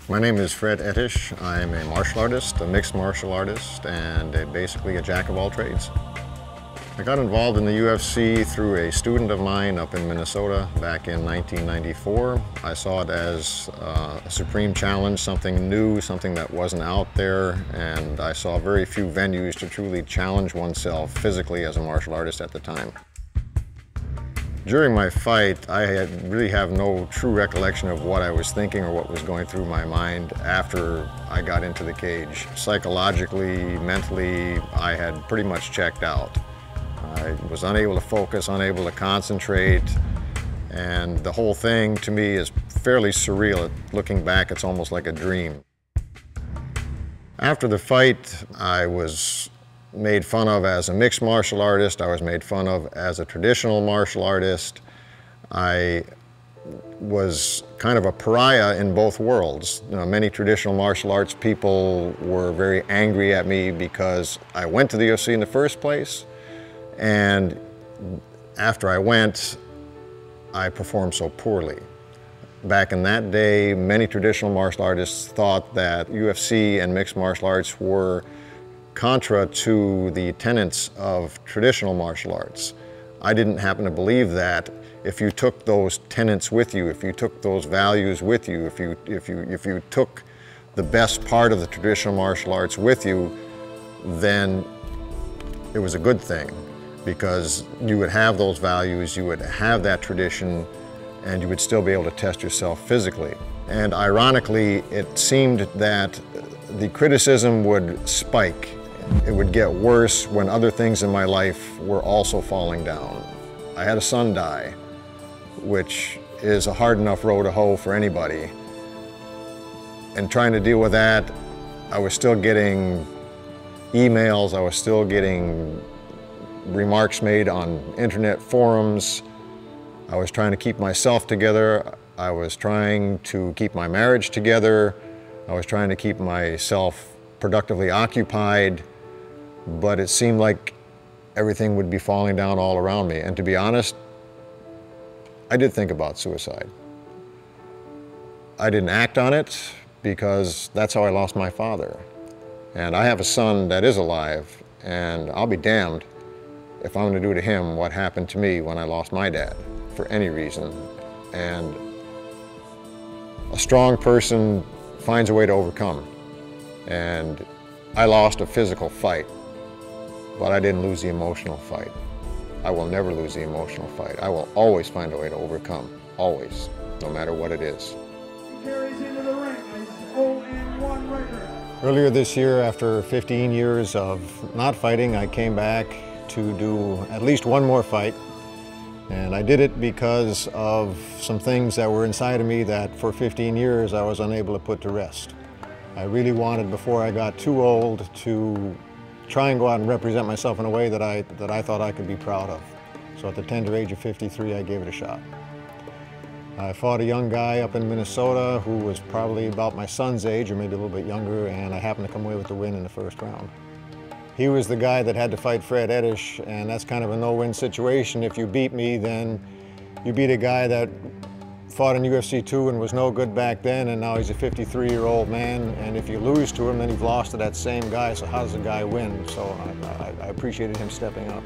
My name is Fred Ettish. I'm a martial artist, a mixed martial artist, and basically a jack of all trades. I got involved in the UFC through a student of mine up in Minnesota back in 1994. I saw it as a supreme challenge, something new, something that wasn't out there, and I saw very few venues to truly challenge oneself physically as a martial artist at the time. During my fight, I really have no true recollection of what I was thinking or what was going through my mind after I got into the cage. Psychologically, mentally, I had pretty much checked out. I was unable to focus, unable to concentrate, and the whole thing to me is fairly surreal. Looking back, it's almost like a dream. After the fight, I was made fun of as a mixed martial artist. I was made fun of as a traditional martial artist. I was kind of a pariah in both worlds. You know, many traditional martial arts people were very angry at me because I went to the UFC in the first place, and after I went, I performed so poorly. Back in that day, many traditional martial artists thought that UFC and mixed martial arts were contra to the tenets of traditional martial arts. I didn't happen to believe that if you took those tenets with you, if you took those values with you, if you took the best part of the traditional martial arts with you, then it was a good thing, because you would have those values, you would have that tradition, and you would still be able to test yourself physically. And ironically, it seemed that the criticism would spike. It would get worse when other things in my life were also falling down. I had a son die, which is a hard enough row to hoe for anybody. And trying to deal with that, I was still getting emails, I was still getting remarks made on internet forums. I was trying to keep myself together. I was trying to keep my marriage together. I was trying to keep myself productively occupied. But it seemed like everything would be falling down all around me. And to be honest, I did think about suicide. I didn't act on it because that's how I lost my father. And I have a son that is alive, and I'll be damned if I'm going to do to him what happened to me when I lost my dad, for any reason. And a strong person finds a way to overcome. And I lost a physical fight, but I didn't lose the emotional fight. I will never lose the emotional fight. I will always find a way to overcome, always, no matter what it is. He carries into the ring his 0-1 record. Earlier this year, after 15 years of not fighting, I came back to do at least one more fight. And I did it because of some things that were inside of me that for 15 years I was unable to put to rest. I really wanted, before I got too old, to try and go out and represent myself in a way that I thought I could be proud of. So at the tender age of 53, I gave it a shot. I fought a young guy up in Minnesota who was probably about my son's age, or maybe a little bit younger, and I happened to come away with the win in the first round. He was the guy that had to fight Fred Ettish, and that's kind of a no-win situation. If you beat me, then you beat a guy that fought in UFC 2 and was no good back then, and now he's a 53-year-old man. And if you lose to him, then you've lost to that same guy, so how does the guy win? So I appreciated him stepping up.